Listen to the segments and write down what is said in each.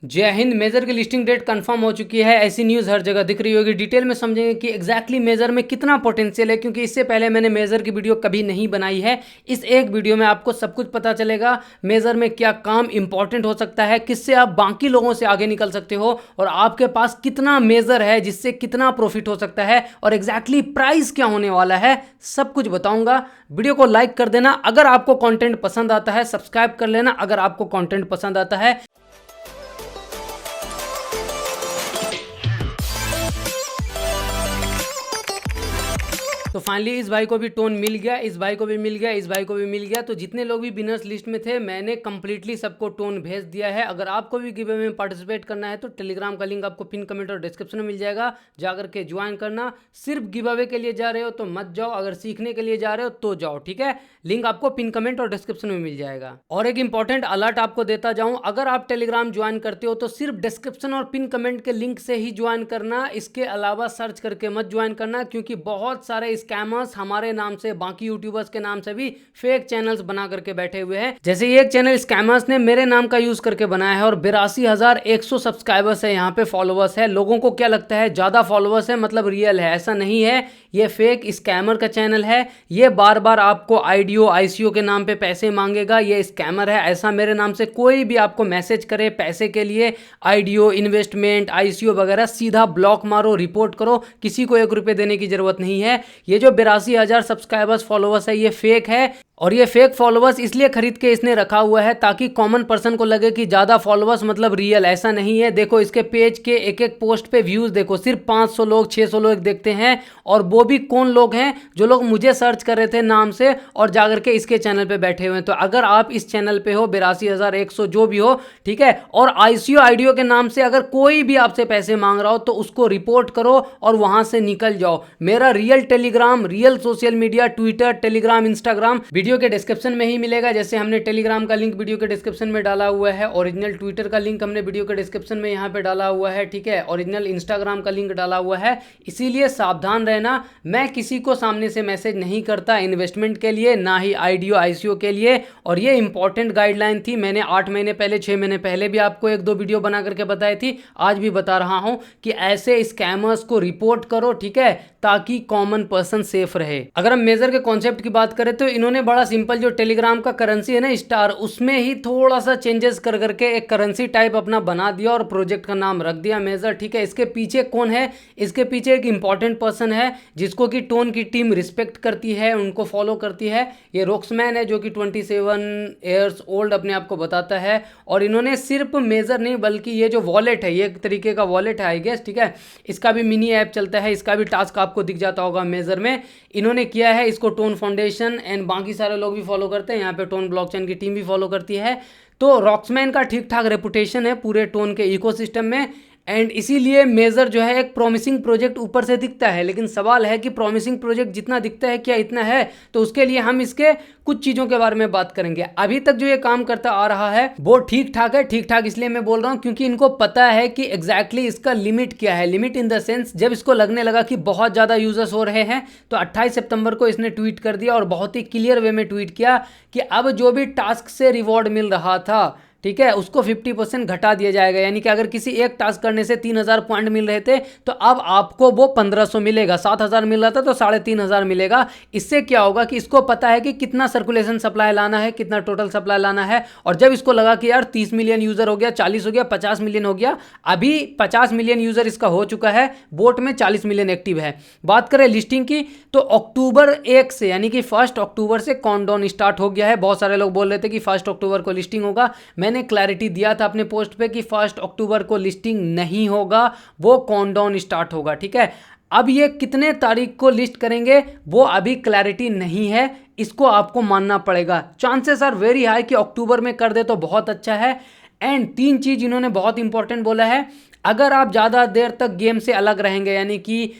जय हिंद। मेजर की listing date confirm हो चुकी है। ऐसी न्यूज़ हर जगह दिख रही होगी। डिटेल में समझेंगे कि एग्जैक्टली मेजर में कितना पोटेंशियल है, क्योंकि इससे पहले मैंने मेजर की वीडियो कभी नहीं बनाई है। इस एक वीडियो में आपको सब कुछ पता चलेगा। मेजर में क्या काम इंपॉर्टेंट हो सकता है, किससे आप बाकी लोगों से आगे निकल सकते हो, और आपके पास कितना मेजर है जिससे कितना प्रॉफिट हो सकता है, और एग्जैक्टली प्राइस क्या होने वाला है, सब कुछ बताऊंगा। वीडियो को लाइक कर देना अगर आपको कंटेंट पसंद आता है, सब्सक्राइब कर लेना अगर आपको कंटेंट पसंद आता है। तो फाइनली इस भाई को भी टोन मिल गया, इस भाई को भी मिल गया, इस भाई को भी मिल गया। तो जितने लोग भी विनर्स लिस्ट में थे मैंने कंप्लीटली सबको टोन भेज दिया है। अगर आपको भी गिव अवे में पार्टिसिपेट करना है तो टेलीग्राम का लिंक आपको पिन कमेंट और डिस्क्रिप्शन में मिल जाएगा, जाकर के ज्वाइन करना। सिर्फ गिव अवे के लिए जा रहे हो तो मत जाओ, अगर सीखने के लिए जा रहे हो तो जाओ, ठीक है। लिंक आपको पिन कमेंट और डिस्क्रिप्शन में मिल जाएगा। और एक इंपॉर्टेंट अलर्ट आपको देता जाऊं, अगर आप टेलीग्राम ज्वाइन करते हो तो सिर्फ डिस्क्रिप्शन और पिन कमेंट के लिंक से ही ज्वाइन करना, इसके अलावा सर्च करके मत ज्वाइन करना, क्योंकि बहुत सारे स्कैमर्स हमारे नाम से, बाकी यूट्यूबर्स के नाम से भी फेक चैनल्स बना करके बैठे हुए हैं। जैसे ये एक चैनल स्कैमर्स ने मेरे नाम का यूज करके बनाया है और 82,100 सब्सक्राइबर्स है, यहाँ पे फॉलोवर्स है। लोगों को क्या लगता है ज्यादा फॉलोवर्स है मतलब रियल है, ऐसा नहीं है। ये फेक स्कैमर का चैनल है। ये बार बार आपको आईडीओ आईसीओ के नाम पे पैसे मांगेगा, ये स्कैमर है। ऐसा मेरे नाम से कोई भी आपको मैसेज करे पैसे के लिए, आईडीओ, इन्वेस्टमेंट, आईसीओ वगैरह, सीधा ब्लॉक मारो, रिपोर्ट करो। किसी को 1 रुपये देने की जरूरत नहीं है। ये जो 82,000 सब्सक्राइबर्स फॉलोवर्स है ये फेक है, और ये फेक फॉलोवर्स इसलिए खरीद के इसने रखा हुआ है ताकि कॉमन पर्सन को लगे कि ज़्यादा फॉलोवर्स मतलब रियल। ऐसा नहीं है। देखो इसके पेज के एक एक पोस्ट पे व्यूज़ देखो, सिर्फ 500 लोग 600 लोग देखते हैं, और वो भी कौन लोग हैं, जो लोग मुझे सर्च कर रहे थे नाम से और जाकर के इसके चैनल पे बैठे हुए हैं। तो अगर आप इस चैनल पे हो, 82,100 जो भी हो, ठीक है, और आईसीओ आईडीओ के नाम से अगर कोई भी आपसे पैसे मांग रहा हो तो उसको रिपोर्ट करो और वहां से निकल जाओ। मेरा real Telegram, real social media, Twitter, Telegram, Instagram video के डिस्क्रिप्शन में ही मिलेगा। जैसे हमने टेलीग्राम का लिंक वीडियो के डिस्क्रिप्शन में डाला हुआ है, ओरिजिनल ट्विटर का लिंक हमने वीडियो के डिस्क्रिप्शन में यहाँ पे डाला हुआ है, ठीक है, ओरिजिनल इंस्टाग्राम का लिंक डाला हुआ है। इसीलिए सावधान रहना, मैं किसी को सामने से मैसेज नहीं करता इन्वेस्टमेंट के लिए, ना ही आईडीओ आईसीओ के लिए। और ये इंपॉर्टेंट गाइडलाइन थी, मैंने 8 महीने पहले 6 महीने पहले भी आपको 1-2 वीडियो बना करके बताई थी, आज भी बता रहा हूं कि ऐसे स्कैमर्स को रिपोर्ट करो, ठीक है, ताकि कॉमन पर्सन सेफ रहे। अगर हम मेजर के कॉन्सेप्ट की बात करें तो इन्होंने बड़ा सिंपल, जो टेलीग्राम का करेंसी है ना स्टार, उसमें ही थोड़ा सा चेंजेस कर करके एक करेंसी टाइप अपना बना दिया और प्रोजेक्ट का नाम रख दिया मेजर, ठीक है। इसके पीछे कौन है? इसके पीछे एक इंपॉर्टेंट पर्सन है जिसको कि टोन की टीम रिस्पेक्ट करती है, उनको फॉलो करती है। ये रॉक्समैन है जो कि 27 ईयर्स ओल्ड अपने आप को बताता है। और इन्होंने सिर्फ मेजर नहीं बल्कि ये जो वॉलेट है, ये एक तरीके का वॉलेट है आई गेस, ठीक है, इसका भी मिनी ऐप चलता है, इसका भी टास्क आपको दिख जाता होगा मेजर में। इन्होंने किया है, इसको टोन फाउंडेशन एंड बाकी सारे लोग भी फॉलो करते हैं, यहाँ पे टोन ब्लॉकचेन की टीम भी फॉलो करती है। तो रॉक्समैन का ठीक ठाक रेपुटेशन है पूरे टोन के इकोसिस्टम में, एंड इसीलिए मेजर जो है एक प्रॉमिसिंग प्रोजेक्ट ऊपर से दिखता है। लेकिन सवाल है कि प्रॉमिसिंग प्रोजेक्ट जितना दिखता है क्या इतना है? तो उसके लिए हम इसके कुछ चीज़ों के बारे में बात करेंगे। अभी तक जो ये काम करता आ रहा है वो ठीक ठाक है। ठीक ठाक इसलिए मैं बोल रहा हूँ क्योंकि इनको पता है कि एग्जैक्टली इसका लिमिट क्या है। लिमिट इन द सेंस, जब इसको लगने लगा कि बहुत ज़्यादा यूजर्स हो रहे हैं तो 28 सितंबर को इसने ट्वीट कर दिया, और बहुत ही क्लियर वे में ट्वीट किया कि अब जो भी टास्क से रिवॉर्ड मिल रहा था, ठीक है, उसको 50% घटा दिया जाएगा। यानी कि अगर किसी एक टास्क करने से 3,000 पॉइंट मिल रहे थे तो अब आपको वो 1,500 मिलेगा। 7,000 मिल रहा था तो 3,500 मिलेगा। इससे क्या होगा कि इसको पता है कि कितना सर्कुलेशन सप्लाई लाना है, कितना टोटल सप्लाई लाना है। और जब इसको लगा कि यार 30 मिलियन यूजर हो गया, 40 हो गया, 50 मिलियन हो गया, अभी 50 मिलियन यूजर इसका हो चुका है, बोट में 40 मिलियन एक्टिव है। बात करें लिस्टिंग की तो अक्टूबर 1 से यानी कि 1 अक्टूबर से काउंटडाउन स्टार्ट हो गया है। बहुत सारे लोग बोल रहे थे कि 1 अक्टूबर को लिस्टिंग होगा। मैंने क्लैरिटी दिया था अपने पोस्ट पे कि 1 अक्टूबर को लिस्टिंग नहीं होगा, वो काउंटडाउन स्टार्ट होगा, ठीक है। अब ये कितने तारीख को लिस्ट करेंगे वो अभी क्लैरिटी नहीं है, इसको आपको मानना पड़ेगा। चांसेस आर वेरी हाई कि अक्टूबर में कर दे तो बहुत अच्छा है। एंड 3 चीज इन्होंने बहुत इंपॉर्टेंट बोला है, अगर आप ज़्यादा देर तक गेम से अलग रहेंगे, यानी कि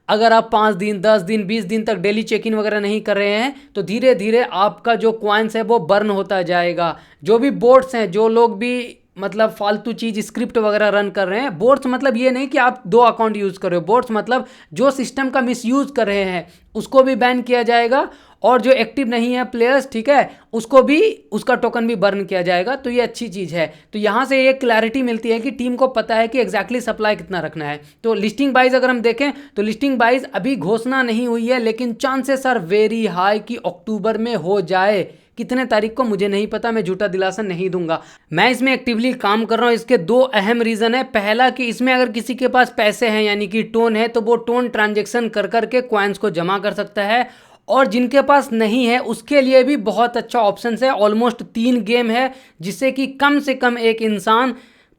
अगर आप 5 दिन 10 दिन 20 दिन तक डेली चेक इन वगैरह नहीं कर रहे हैं तो धीरे धीरे आपका जो कॉइन्स है वो बर्न होता जाएगा। जो भी बोट्स हैं, जो लोग भी मतलब फालतू चीज स्क्रिप्ट वगैरह रन कर रहे हैं, बोट्स मतलब ये नहीं कि आप 2 अकाउंट यूज कर रहे हो, बोट्स मतलब जो सिस्टम का मिसयूज कर रहे हैं उसको भी बैन किया जाएगा। और जो एक्टिव नहीं है प्लेयर्स, ठीक है, उसको भी उसका टोकन भी बर्न किया जाएगा। तो ये अच्छी चीज़ है। तो यहाँ से ये क्लैरिटी मिलती है कि टीम को पता है कि एग्जैक्टली सप्लाई कितना रखना है। तो लिस्टिंग बाइज अगर हम देखें तो लिस्टिंग बाइज अभी घोषणा नहीं हुई है, लेकिन चांसेस आर वेरी हाई कि अक्टूबर में हो जाए। कितने तारीख को मुझे नहीं पता, मैं झूठा दिलासा नहीं दूंगा। मैं इसमें एक्टिवली काम कर रहा हूँ। इसके दो अहम रीज़न है। पहला कि इसमें अगर किसी के पास पैसे हैं यानी कि टोन है, तो वो टोन ट्रांजेक्शन कर करके कॉइन्स को जमा कर सकता है। और जिनके पास नहीं है उसके लिए भी बहुत अच्छा ऑप्शन है। ऑलमोस्ट 3 गेम है जिससे कि कम से कम एक इंसान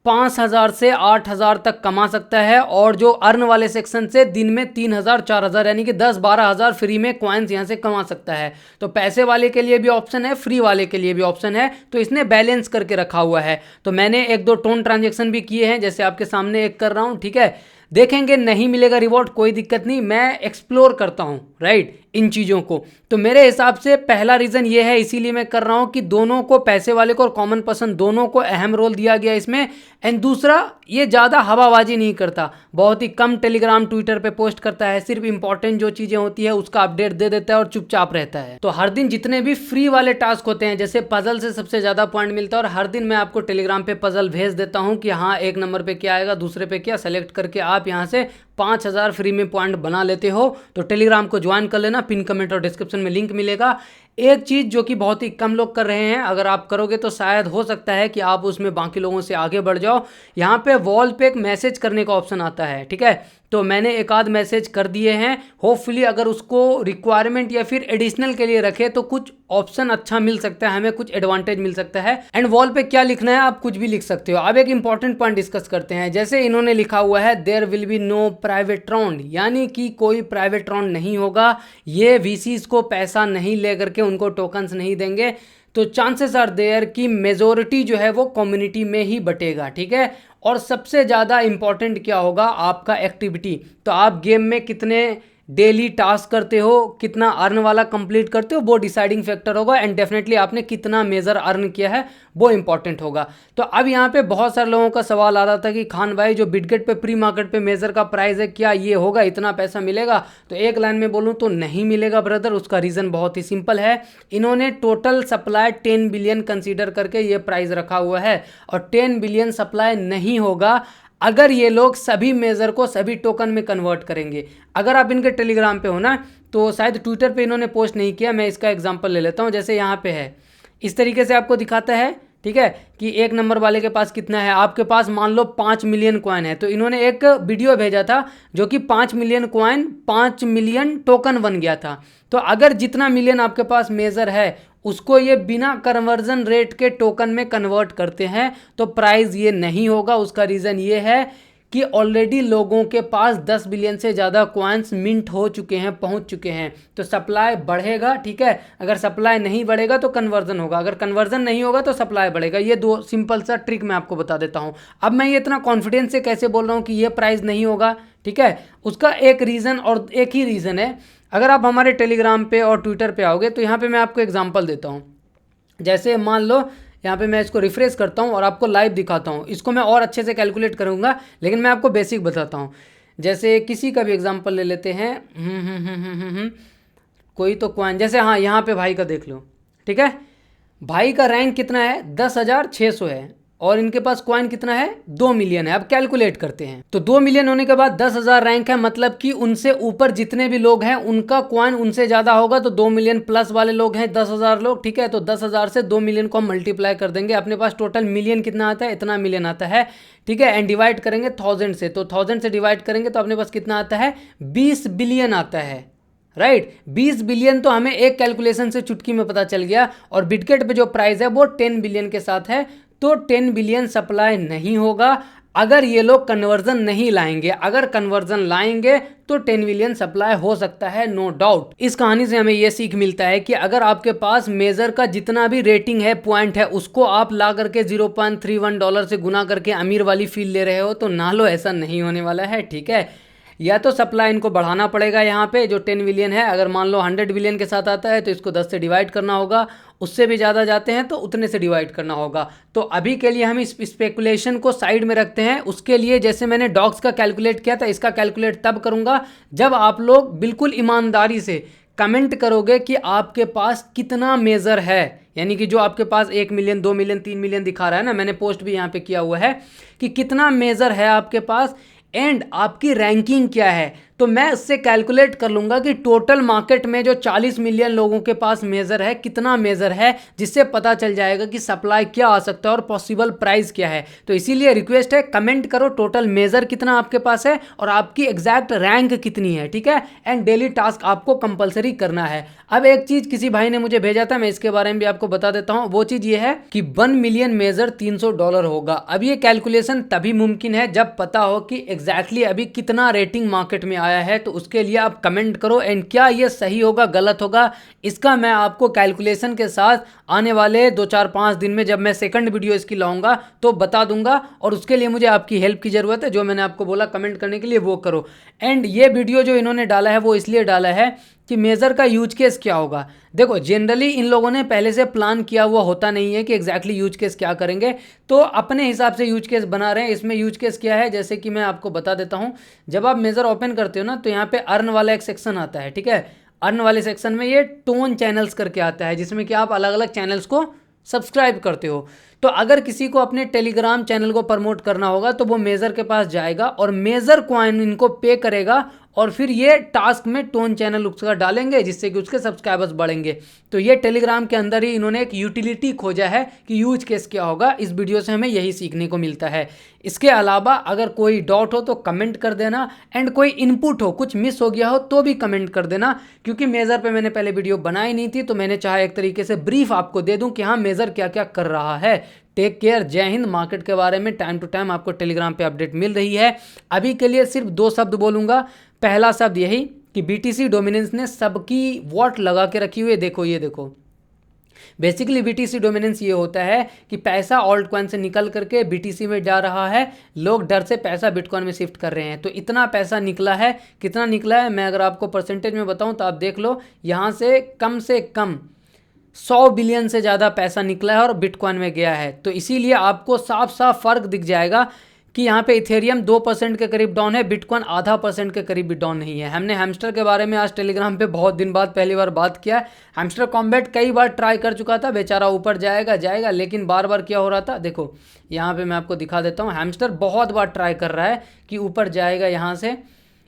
5,000 से 8,000 तक कमा सकता है। और जो अर्न वाले सेक्शन से दिन में 3,000 4,000 यानी कि 10-12,000 फ्री में कॉइन्स यहाँ से कमा सकता है। तो पैसे वाले के लिए भी ऑप्शन है, फ्री वाले के लिए भी ऑप्शन है। तो इसने बैलेंस करके रखा हुआ है। तो मैंने 1-2 टोन ट्रांजेक्शन भी किए हैं, जैसे आपके सामने एक कर रहा हूँ, ठीक है। देखेंगे नहीं मिलेगा रिवॉर्ड, कोई दिक्कत नहीं, मैं एक्सप्लोर करता हूँ राइट इन चीज़ों को। तो मेरे हिसाब से पहला रीज़न ये है, इसीलिए मैं कर रहा हूँ कि दोनों को, पैसे वाले को और कॉमन पर्सन दोनों को अहम रोल दिया गया इसमें। एंड दूसरा, ये ज़्यादा हवाबाजी नहीं करता, बहुत ही कम टेलीग्राम ट्विटर पे पोस्ट करता है, सिर्फ इंपॉर्टेंट जो चीज़ें होती है उसका अपडेट दे देता है और चुपचाप रहता है। तो हर दिन जितने भी फ्री वाले टास्क होते हैं, जैसे पजल से सबसे ज़्यादा पॉइंट मिलता है, और हर दिन मैं आपको टेलीग्राम पे पजल भेज देता हूँ कि हाँ 1 नंबर पे क्या आएगा, दूसरे पे क्या, सेलेक्ट करके आप यहाँ से 5,000 फ्री में पॉइंट बना लेते हो। तो टेलीग्राम को ज्वाइन कर लेना, पिन कमेंट और डिस्क्रिप्शन में लिंक मिलेगा। एक चीज़ जो कि बहुत ही कम लोग कर रहे हैं, अगर आप करोगे तो शायद हो सकता है कि आप उसमें बाकी लोगों से आगे बढ़ जाओ। यहाँ पे वॉल पे एक मैसेज करने का ऑप्शन आता है, ठीक है। तो मैंने एक आध मैसेज कर दिए हैं। होपफुली अगर उसको रिक्वायरमेंट या फिर एडिशनल के लिए रखे तो कुछ ऑप्शन अच्छा मिल सकता है, हमें कुछ एडवांटेज मिल सकता है। एंड वॉल पे क्या लिखना है आप कुछ भी लिख सकते हो। अब एक इंपॉर्टेंट पॉइंट डिस्कस करते हैं। जैसे इन्होंने लिखा हुआ है there will be no private round, यानी कि कोई प्राइवेट राउंड नहीं होगा। ये वीसीज को पैसा नहीं ले करके उनको टोकन्स नहीं देंगे। तो चांसेस आर देयर कि मेजोरिटी जो है वो कम्युनिटी में ही बटेगा, ठीक है। और सबसे ज़्यादा इंपॉर्टेंट क्या होगा, आपका एक्टिविटी। तो आप गेम में कितने डेली टास्क करते हो, कितना अर्न वाला कंप्लीट करते हो, वो डिसाइडिंग फैक्टर होगा। एंड डेफिनेटली आपने कितना मेजर अर्न किया है वो इंपॉर्टेंट होगा। तो अब यहाँ पे बहुत सारे लोगों का सवाल आ रहा था कि खान भाई जो बिटगेट पे प्री मार्केट पे मेजर का प्राइस है, क्या ये होगा, इतना पैसा मिलेगा? तो एक लाइन में बोलूँ तो नहीं मिलेगा ब्रदर। उसका रीज़न बहुत ही सिंपल है, इन्होंने टोटल सप्लाई 10 बिलियन कंसीडर करके ये प्राइस रखा हुआ है। और 10 बिलियन सप्लाई नहीं होगा अगर ये लोग सभी मेजर को सभी टोकन में कन्वर्ट करेंगे। अगर आप इनके टेलीग्राम पे हो ना, तो शायद ट्विटर पे इन्होंने पोस्ट नहीं किया, मैं इसका एग्जांपल ले लेता हूँ। जैसे यहाँ पे है, इस तरीके से आपको दिखाता है, ठीक है, कि 1 नंबर वाले के पास कितना है। आपके पास मान लो 5 मिलियन कॉइन है, तो इन्होंने एक वीडियो भेजा था जो कि 5 मिलियन कॉइन 5 मिलियन टोकन बन गया था। तो अगर जितना मिलियन आपके पास मेजर है उसको ये बिना कन्वर्जन रेट के टोकन में कन्वर्ट करते हैं तो प्राइस ये नहीं होगा। उसका रीज़न ये है कि ऑलरेडी लोगों के पास 10 बिलियन से ज़्यादा कॉइन्स मिंट हो चुके हैं, पहुंच चुके हैं। तो सप्लाई बढ़ेगा, ठीक है। अगर सप्लाई नहीं बढ़ेगा तो कन्वर्जन होगा, अगर कन्वर्जन नहीं होगा तो सप्लाई बढ़ेगा। ये 2 सिंपल सा ट्रिक मैं आपको बता देता हूँ। अब मैं ये इतना कॉन्फिडेंस से कैसे बोल रहा हूँ कि ये प्राइस नहीं होगा, ठीक है, उसका एक रीज़न और एक ही रीज़न है। अगर आप हमारे टेलीग्राम पे और ट्विटर पे आओगे तो यहाँ पे मैं आपको एग्जांपल देता हूँ। जैसे मान लो यहाँ पे मैं इसको रिफ्रेश करता हूँ और आपको लाइव दिखाता हूँ। इसको मैं और अच्छे से कैलकुलेट करूँगा, लेकिन मैं आपको बेसिक बताता हूँ। जैसे किसी का भी एग्जांपल ले लेते हैं, कोई तो कॉइन, जैसे हाँ यहाँ पे भाई का देख लो, ठीक है। भाई का रैंक कितना है, 10,600 है, और इनके पास कॉइन कितना है, 2 मिलियन है। अब कैलकुलेट करते हैं, तो 2 मिलियन होने के बाद 10,000 रैंक है, मतलब कि उनसे ऊपर जितने भी लोग हैं उनका कॉइन उनसे ज़्यादा होगा। तो 2 मिलियन प्लस वाले लोग हैं 10,000 लोग, ठीक है। तो 10,000 से 2 मिलियन को हम मल्टीप्लाई कर देंगे, अपने पास टोटल मिलियन कितना आता है, इतना मिलियन आता है, ठीक है। एंड डिवाइड करेंगे 1000 से, तो 1000 से डिवाइड करेंगे तो अपने पास कितना आता है, 20 बिलियन आता है, राइट। 20 बिलियन तो हमें एक कैलकुलेशन से चुटकी में पता चल गया। और बिटगेट पे जो प्राइस है वो 10 बिलियन के साथ है, तो 10 बिलियन सप्लाई नहीं होगा अगर ये लोग कन्वर्जन नहीं लाएंगे। अगर कन्वर्जन लाएंगे तो 10 बिलियन सप्लाई हो सकता है, नो डाउट। इस कहानी से हमें यह सीख मिलता है कि अगर आपके पास मेजर का जितना भी रेटिंग है, पॉइंट है, उसको आप ला करके $0.31 से गुना करके अमीर वाली फील ले रहे हो तो ना लो, ऐसा नहीं होने वाला है, ठीक है। या तो सप्लाई इनको बढ़ाना पड़ेगा, यहाँ पे जो 10 बिलियन है, अगर मान लो 100 बिलियन के साथ आता है तो इसको 10 से डिवाइड करना होगा, उससे भी ज़्यादा जाते हैं तो उतने से डिवाइड करना होगा। तो अभी के लिए हम इस स्पेकुलेशन को साइड में रखते हैं। उसके लिए जैसे मैंने डॉग्स का कैलकुलेट किया था, इसका कैलकुलेट तब करूँगा जब आप लोग बिल्कुल ईमानदारी से कमेंट करोगे कि आपके पास कितना मेजर है, यानी कि जो आपके पास 1 मिलियन 2 मिलियन 3 मिलियन दिखा रहा है ना, मैंने पोस्ट भी यहाँ पे किया हुआ है कि कितना मेजर है आपके पास एंड आपकी रैंकिंग क्या है। तो मैं इससे कैलकुलेट कर लूंगा कि टोटल मार्केट में जो 40 मिलियन लोगों के पास मेजर है कितना मेजर है, जिससे पता चल जाएगा कि सप्लाई क्या आ सकता है और पॉसिबल प्राइस क्या है। तो इसीलिए रिक्वेस्ट है, कमेंट करो टोटल मेजर कितना आपके पास है और आपकी एग्जैक्ट रैंक कितनी है, ठीक है। एंड डेली टास्क आपको कंपलसरी करना है। अब एक चीज किसी भाई ने मुझे भेजा था, मैं इसके बारे में भी आपको बता देता हूं। वो चीज ये है कि 1 मिलियन मेजर $300 होगा। अब ये कैलकुलेशन तभी मुमकिन है जब पता हो कि एग्जैक्टली अभी कितना रेटिंग मार्केट में आया है। तो उसके लिए आप कमेंट करो एंड क्या ये सही होगा गलत होगा, इसका मैं आपको कैलकुलेशन के साथ आने वाले 2-4-5 दिन में जब मैं सेकंड वीडियो इसकी लाऊंगा तो बता दूंगा। और उसके लिए मुझे आपकी हेल्प की ज़रूरत है, जो मैंने आपको बोला कमेंट करने के लिए वो करो। एंड ये वीडियो जो इन्होंने डाला है वो इसलिए डाला है कि मेज़र का यूज केस क्या होगा। देखो जनरली इन लोगों ने पहले से प्लान किया हुआ होता नहीं है कि एग्जैक्टली यूज केस क्या करेंगे, तो अपने हिसाब से यूज केस बना रहे हैं। इसमें यूज केस क्या है, जैसे कि मैं आपको बता देता हूं। जब आप मेज़र ओपन करते हो ना तो यहाँ पे अर्न वाला एक सेक्शन आता है, ठीक है। अर्न वाले सेक्शन में ये टोन चैनल्स करके आता है, जिसमें कि आप अलग अलग चैनल्स को सब्सक्राइब करते हो। तो अगर किसी को अपने टेलीग्राम चैनल को प्रमोट करना होगा तो वो मेज़र के पास जाएगा और मेज़र कॉइन इनको पे करेगा और फिर ये टास्क में टोन चैनल उसका डालेंगे, जिससे कि उसके सब्सक्राइबर्स बढ़ेंगे। तो ये टेलीग्राम के अंदर ही इन्होंने एक यूटिलिटी खोजा है कि यूज केस क्या होगा। इस वीडियो से हमें यही सीखने को मिलता है। इसके अलावा अगर कोई डाउट हो तो कमेंट कर देना एंड कोई इनपुट हो, कुछ मिस हो गया हो तो भी कमेंट कर देना, क्योंकि मेज़र पे मैंने पहले वीडियो बनाई नहीं थी तो मैंने चाहा एक तरीके से ब्रीफ आपको दे दूं कि हाँ मेज़र क्या क्या कर रहा है। टेक केयर, जय हिंद। मार्केट के बारे में टाइम टू टाइम आपको टेलीग्राम पे अपडेट मिल रही है। अभी के लिए सिर्फ 2 शब्द बोलूँगा। पहला शब्द यही कि BTC डोमिनेंस ने सबकी वॉट लगा के रखी हुई है। देखो ये देखो, बेसिकली BTC डोमिनेंस ये होता है कि पैसा ऑल्ट कॉइन से निकल करके BTC में जा रहा है, लोग डर से पैसा बिटकॉइन में शिफ्ट कर रहे हैं। तो इतना पैसा निकला है, कितना निकला है मैं अगर आपको परसेंटेज में बताऊं तो आप देख लो, यहाँ से कम 100 बिलियन से ज़्यादा पैसा निकला है और बिटकॉइन में गया है। तो इसीलिए आपको साफ साफ फ़र्क दिख जाएगा कि यहाँ पे इथेरियम 2% के करीब डाउन है, बिटकॉइन 0.5% के करीब भी डाउन नहीं है। हमने हैमस्टर के बारे में आज टेलीग्राम पे बहुत दिन बाद पहली बार बात किया। हैमस्टर कॉम्बैट कई बार ट्राई कर चुका था, बेचारा ऊपर जाएगा, लेकिन बार बार क्या हो रहा था, देखो यहाँ पे मैं आपको दिखा देता हूँ। हैमस्टर बहुत बार ट्राई कर रहा है कि ऊपर जाएगा, यहाँ से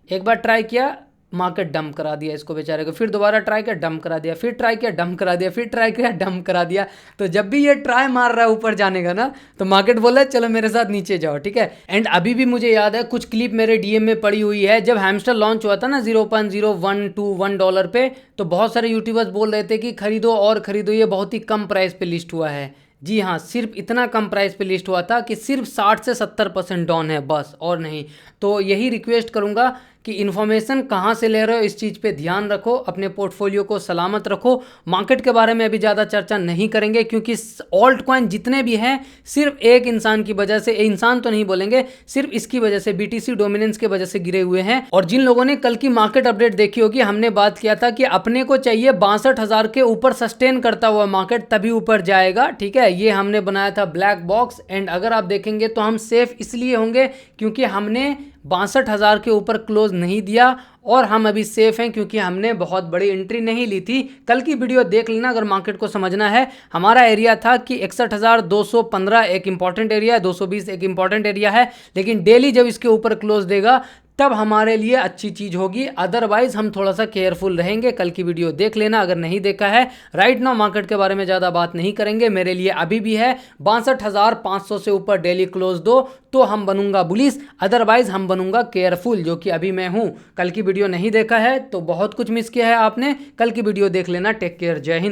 एक बार ट्राई किया, मार्केट डंप करा दिया इसको बेचारे को, फिर दोबारा ट्राई किया डंप करा दिया, फिर ट्राई किया डंप करा दिया, फिर ट्राई किया डंप करा दिया। तो जब भी ये ट्राई मार रहा है ऊपर जाने का ना, तो मार्केट बोला है चलो मेरे साथ नीचे जाओ, ठीक है। एंड अभी भी मुझे याद है कुछ क्लिप मेरे DM में पड़ी हुई है, जब हैमस्टर लॉन्च हुआ था ना $0.0121 पे, तो बहुत सारे यूट्यूबर्स बोल रहे थे कि खरीदो और खरीदो, ये बहुत ही कम प्राइस पे लिस्ट हुआ है। जी हाँ, सिर्फ इतना कम प्राइस पे लिस्ट हुआ था कि सिर्फ 60 से 70% डाउन है बस, और नहीं। तो यही रिक्वेस्ट करूँगा कि इन्फॉर्मेशन कहाँ से ले रहे हो इस चीज़ पे ध्यान रखो, अपने पोर्टफोलियो को सलामत रखो। मार्केट के बारे में अभी ज़्यादा चर्चा नहीं करेंगे, क्योंकि ऑल्ट कॉइन जितने भी हैं सिर्फ एक इंसान की वजह से, इंसान तो नहीं बोलेंगे, सिर्फ इसकी वजह से, BTC डोमिनेंस की वजह से गिरे हुए हैं। और जिन लोगों ने कल की मार्केट अपडेट देखी होगी, हमने बात किया था कि अपने को चाहिए 62,000 के ऊपर सस्टेन करता हुआ मार्केट, तभी ऊपर जाएगा, ठीक है। ये हमने बनाया था ब्लैक बॉक्स। एंड अगर आप देखेंगे तो हम सेफ इसलिए होंगे क्योंकि हमने 62,000 के ऊपर क्लोज नहीं दिया, और हम अभी सेफ हैं क्योंकि हमने बहुत बड़ी एंट्री नहीं ली थी। कल की वीडियो देख लेना अगर मार्केट को समझना है। हमारा एरिया था कि 61,215 एक इंपॉर्टेंट एरिया है, 220 एक इंपॉर्टेंट एरिया है, लेकिन डेली जब इसके ऊपर क्लोज देगा तब हमारे लिए अच्छी चीज़ होगी, अदरवाइज हम थोड़ा सा केयरफुल रहेंगे। कल की वीडियो देख लेना अगर नहीं देखा है। राइट नाउ मार्केट के बारे में ज़्यादा बात नहीं करेंगे, मेरे लिए अभी भी है 62,500 से ऊपर डेली क्लोज दो तो हम बनूंगा बुलिश, अदरवाइज हम बनूंगा केयरफुल, जो कि अभी मैं हूँ। कल की वीडियो नहीं देखा है तो बहुत कुछ मिस किया है आपने, कल की वीडियो देख लेना। टेक केयर, जय हिंद।